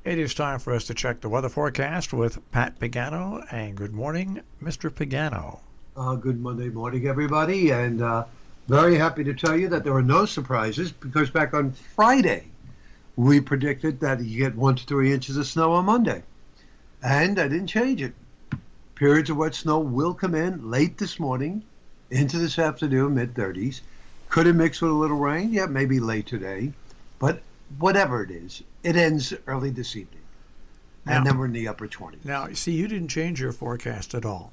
It is time for us to check the weather forecast with Pat Pagano. And good morning, Mr. Pagano. Good Monday morning, everybody. And very happy to tell you that there were no surprises because back on Friday, we predicted that you get 1 to 3 inches of snow on Monday. And I didn't change it. Periods of wet snow will come in late this morning into this afternoon, mid-30s. Could it mix with a little rain? Yeah, maybe late today. But whatever it is, it ends early this evening. And then we're in the upper 20s. Now, see, you didn't change your forecast at all.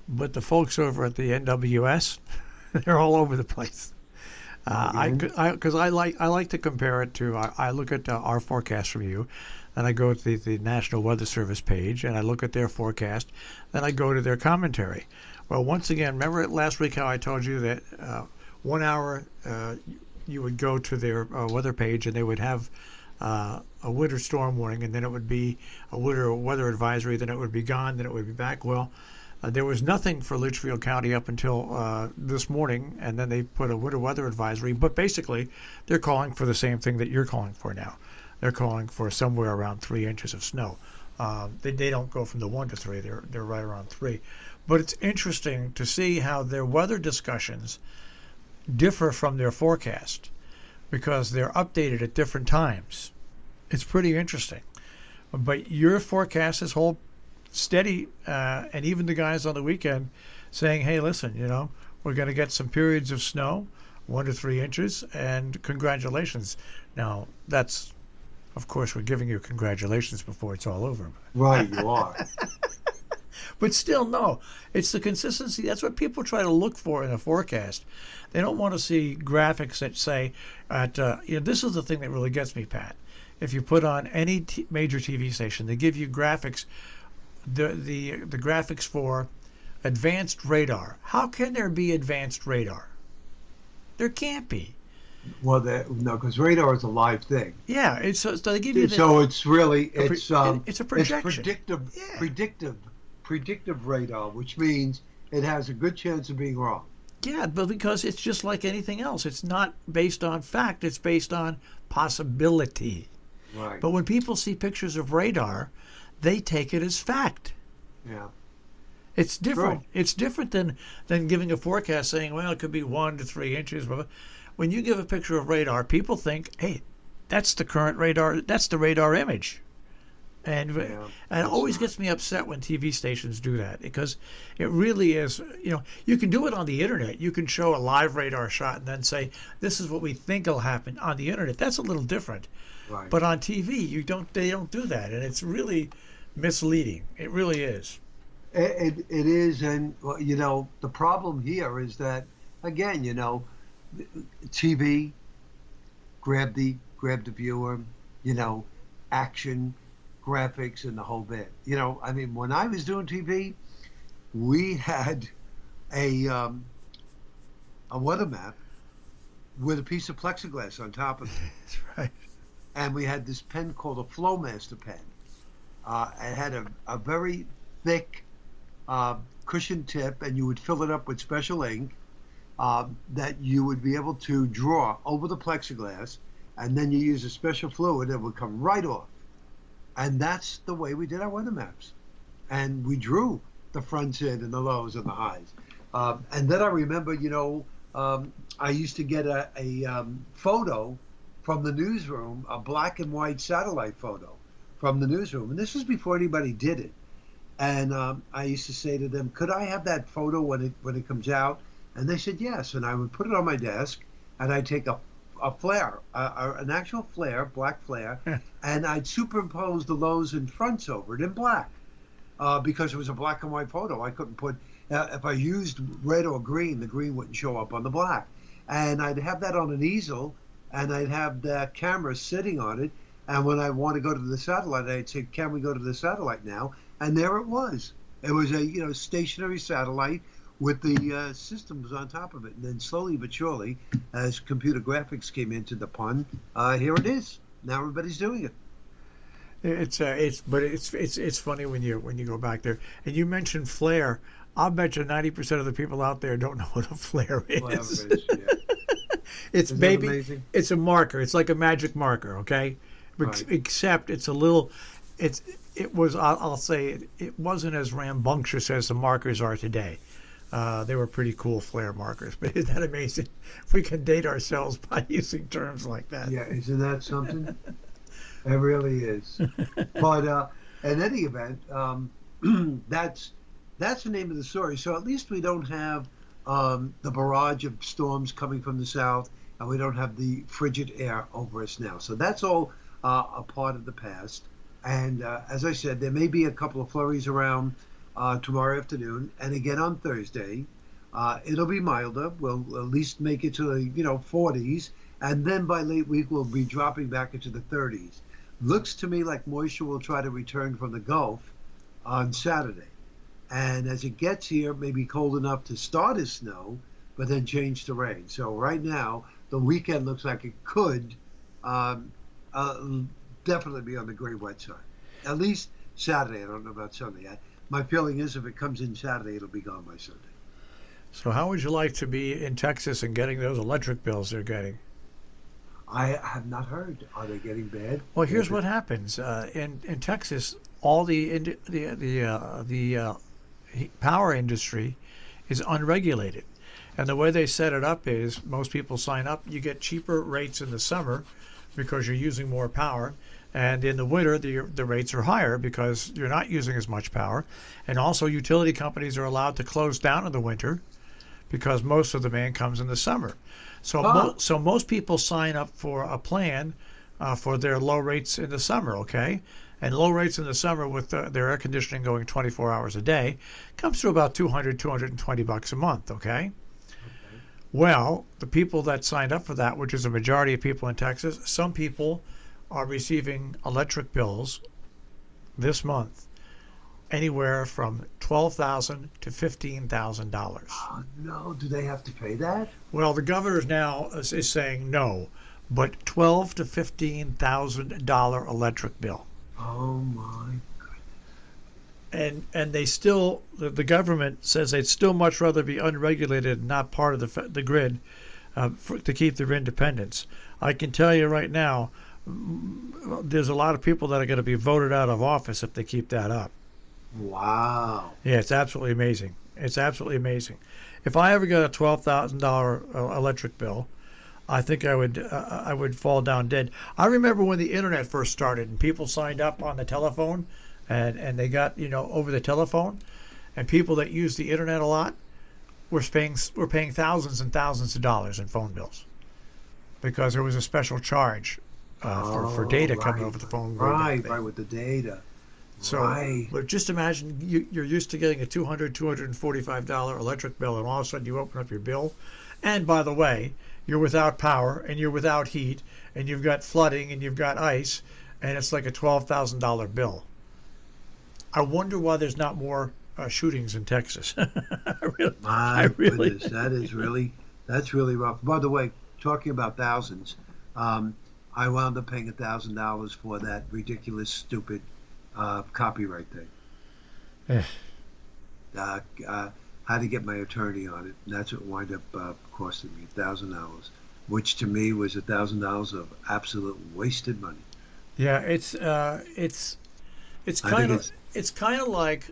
But the folks over at the NWS, they're all over the place. Because I like to compare it to, I look at our forecast from you, and I go to the National Weather Service page, and I look at their forecast, then I go to their commentary. Well, once again, remember last week how I told you that 1 hour you would go to their weather page, and they would have a winter storm warning, and then it would be a winter weather advisory, then it would be gone, then it would be back. Well, there was nothing for Litchfield County up until this morning, and then they put a winter weather advisory. But basically, they're calling for the same thing that you're calling for now. They're calling for somewhere around 3 inches of snow. They don't go from the 1 to 3. They're right around 3. But it's interesting to see how their weather discussions differ from their forecast because they're updated at different times. It's pretty interesting. But your forecast is hold steady, and even the guys on the weekend saying, hey, listen, we're going to get some periods of snow, 1 to 3 inches, and congratulations. Now, that's, of course, we're giving you congratulations before it's all over. Right, you are. But still, no, it's the consistency. That's what people try to look for in a forecast. They don't want to see graphics that say, this is the thing that really gets me, Pat. If you put on any major TV station, they give you graphics, the graphics for advanced radar. How can there be advanced radar? There can't be. Well, no, because radar is a live thing. Yeah, so they give you. So it's really it's a projection. It's predictive radar, which means it has a good chance of being wrong. Yeah, but because it's just like anything else. It's not based on fact. It's based on possibility. Right. But when people see pictures of radar, they take it as fact. Yeah. It's different. True. It's different than giving a forecast saying, well, it could be 1 to 3 inches. When you give a picture of radar, people think, hey, that's the current radar. That's the radar image. And it always gets me upset when TV stations do that because it really is, you can do it on the internet. You can show a live radar shot and then say, this is what we think will happen on the internet. That's a little different. Right. But on TV, they don't do that. And it's really misleading. It really is. It is. And, the problem here is that, again, TV, grab the viewer, action, graphics, and the whole bit. When I was doing TV, we had a weather map with a piece of plexiglass on top of it. That's right. And we had this pen called a Flowmaster pen. It had a very thick cushion tip, and you would fill it up with special ink that you would be able to draw over the plexiglass, and then you use a special fluid that would come right off. And that's the way we did our weather maps. And we drew the fronts in and the lows and the highs. And then I remember, I used to get a photo from the newsroom, a black and white satellite photo from the newsroom. And this was before anybody did it. And I used to say to them, could I have that photo when it comes out? And they said yes. And I would put it on my desk, and I'd take a flare, an actual flare, black flare, and I'd superimpose the lows and fronts over it in black because it was a black and white photo. I couldn't put, if I used red or green, the green wouldn't show up on the black. And I'd have that on an easel, and I'd have the camera sitting on it. And when I want to go to the satellite, I'd say, can we go to the satellite now? And there it was. It was a stationary satellite with the systems on top of it. And then slowly but surely, as computer graphics came into the pun, here it is. Now everybody's doing it. It's funny when you go back there. And you mentioned flare. I'll bet you 90% of the people out there don't know what a flare is. Yeah. It's a marker. It's like a magic marker, okay? Right. Except it's a little, it was, I'll say it wasn't as rambunctious as the markers are today. They were pretty cool flare markers, but isn't that amazing? We can date ourselves by using terms like that. Yeah, isn't that something? It really is. But in any event, that's the name of the story. So at least we don't have the barrage of storms coming from the south, and we don't have the frigid air over us now. So that's all a part of the past. And as I said, there may be a couple of flurries around tomorrow afternoon, and again on Thursday. It'll be milder. We'll at least make it to the 40s, and then by late week we'll be dropping back into the 30s. Looks to me like moisture will try to return from the Gulf on Saturday. And as it gets here, maybe cold enough to start as snow, but then change to rain. So right now, the weekend looks like it could definitely be on the gray wet side. At least Saturday. I don't know about Sunday. My feeling is if it comes in Saturday, it'll be gone by Sunday. So how would you like to be in Texas and getting those electric bills they're getting? I have not heard. Are they getting bad? Well, here's what happens in Texas. All the power industry is unregulated, and the way they set it up is most people sign up. You get cheaper rates in the summer because you're using more power, and in the winter the rates are higher because you're not using as much power. And also, utility companies are allowed to close down in the winter because most of the demand comes in the summer. So, so most people sign up for a plan for their low rates in the summer, okay? And low rates in the summer with their air conditioning going 24 hours a day comes to about $220 a month, okay? Well, the people that signed up for that, which is a majority of people in Texas, some people are receiving electric bills this month anywhere from $12,000 to $15,000. Oh, no. Do they have to pay that? Well, the governor now is saying no, but $12,000 to $15,000 electric bill. Oh my goodness! And they still, the government says they'd still much rather be unregulated and not part of the grid to keep their independence. I can tell you right now, there's a lot of people that are going to be voted out of office if they keep that up. Wow. Yeah, it's absolutely amazing. It's absolutely amazing. If I ever got a $12,000 electric bill, I think I would fall down dead. I remember when the internet first started and people signed up on the telephone, and they got over the telephone, and people that use the internet a lot were paying thousands and thousands of dollars in phone bills because there was a special charge for data coming over the phone. Right, with the data. So, but just imagine you're used to getting a $245 electric bill, and all of a sudden you open up your bill, and by the way, you're without power, and you're without heat, and you've got flooding, and you've got ice, and it's like a $12,000 bill. I wonder why there's not more shootings in Texas. Goodness, that's really rough. By the way, talking about thousands, I wound up paying $1,000 for that ridiculous, stupid copyright thing. Had to get my attorney on it, and that's what wound up costing me $1,000, which to me was $1,000 of absolute wasted money. Yeah, it's kind of like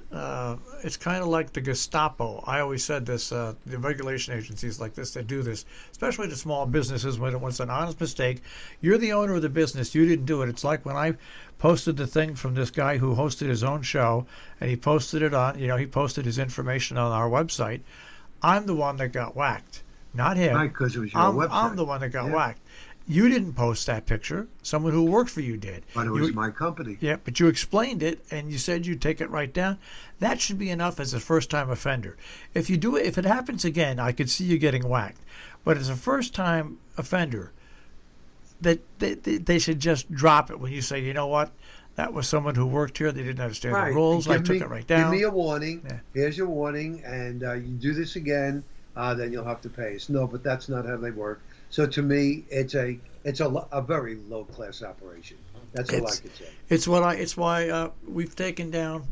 the Gestapo. I always said this. The regulation agencies like this that do this, especially to small businesses, when it was an honest mistake. You're the owner of the business. You didn't do it. It's like when I posted the thing from this guy who hosted his own show, and he posted it on. He posted his information on our website. I'm the one that got whacked, not him. Right, because it was your website. I'm the one that got whacked. You didn't post that picture. Someone who worked for you did. But it was my company. Yeah, but you explained it, and you said you'd take it right down. That should be enough as a first-time offender. If you do it, if it happens again, I could see you getting whacked. But as a first-time offender, that they should just drop it when you say, you know what, that was someone who worked here. They didn't understand the rules. I took it right down. Give me a warning. Yeah. Here's your warning, and you do this again, then you'll have to pay us. No, but that's not how they work. So to me, it's a very low class operation. That's all I could say. It's why we've taken down.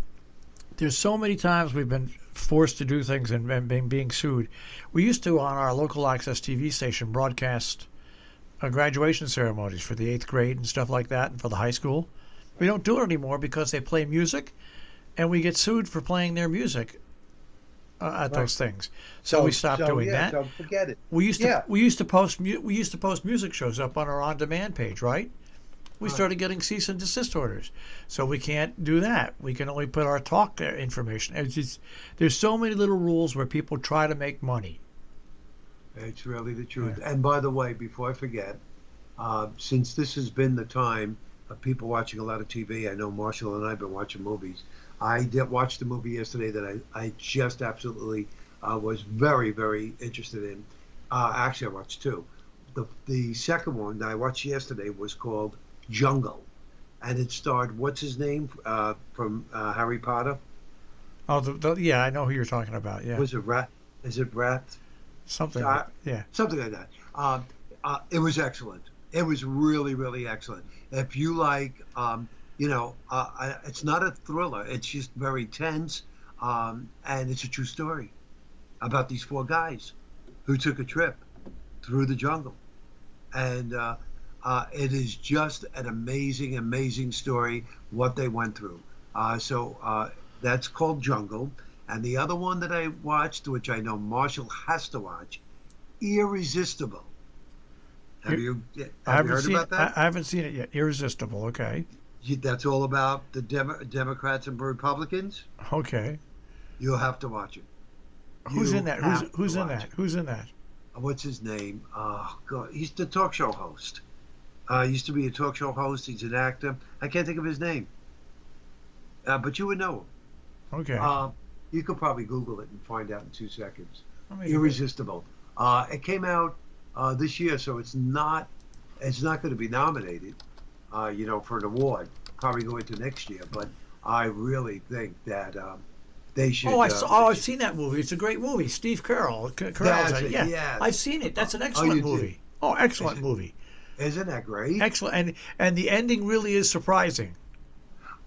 There's so many times we've been forced to do things and being sued. We used to on our local access TV station broadcast graduation ceremonies for the 8th grade and stuff like that, and for the high school. We don't do it anymore because they play music, and we get sued for playing their music at those things. So we stopped doing that. Don't forget it. We used to post music shows up on our on-demand page, right? We started getting cease and desist orders, so we can't do that. We can only put our talk information. There's so many little rules where people try to make money. It's really the truth. And by the way, before I forget, since this has been the time of people watching a lot of TV, I know Marshall and I have been watching movies. I did watch the movie yesterday that I just absolutely was very, very interested in. Actually, I watched two. The second one that I watched yesterday was called Jungle, and it starred what's his name from Harry Potter. Oh, yeah, I know who you're talking about. Yeah, Was it Rat? Is it Rat? Something Something like that. It was excellent. It was really, really excellent. If you like, it's not a thriller. It's just very tense, and it's a true story about these four guys who took a trip through the jungle, and it is just an amazing, amazing story what they went through. So that's called Jungle. And the other one that I watched, which I know Marshall has to watch, Irresistible. Have you heard about that? I haven't seen it yet. Irresistible. Okay. That's all about the Democrats and Republicans. Okay. You'll have to watch it. Who's in that? Who's in that? Who's in that? What's his name? Oh, God. He's the talk show host. Used to be a talk show host. He's an actor. I can't think of his name. But you would know him. Okay. You could probably Google it and find out in 2 seconds. Irresistible. It came out this year, so it's not going to be nominated, for an award. Probably go into next year, but I really think that they should. I've seen that movie. It's a great movie. Steve Carell. Yeah. I've seen it. That's an excellent movie. Did? Oh, excellent movie. Isn't that great? Excellent, and the ending really is surprising.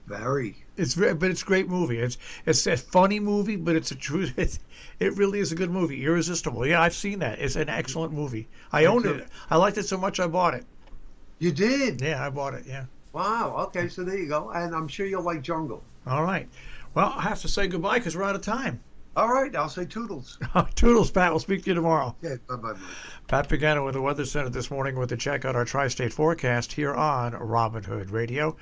Very. But it's a great movie. It's a funny movie, but it's a true. It really is a good movie. Irresistible. Yeah, I've seen that. It's an excellent movie. I owned it. I liked it so much I bought it. You did? Yeah, I bought it. Yeah. Wow. Okay, so there you go. And I'm sure you'll like Jungle. All right. Well, I have to say goodbye because we're out of time. All right, I'll say toodles. Toodles, Pat. We'll speak to you tomorrow. Yeah, bye-bye. Pat Pagano with the Weather Center this morning with a check on our tri-state forecast here on Robin Hood Radio.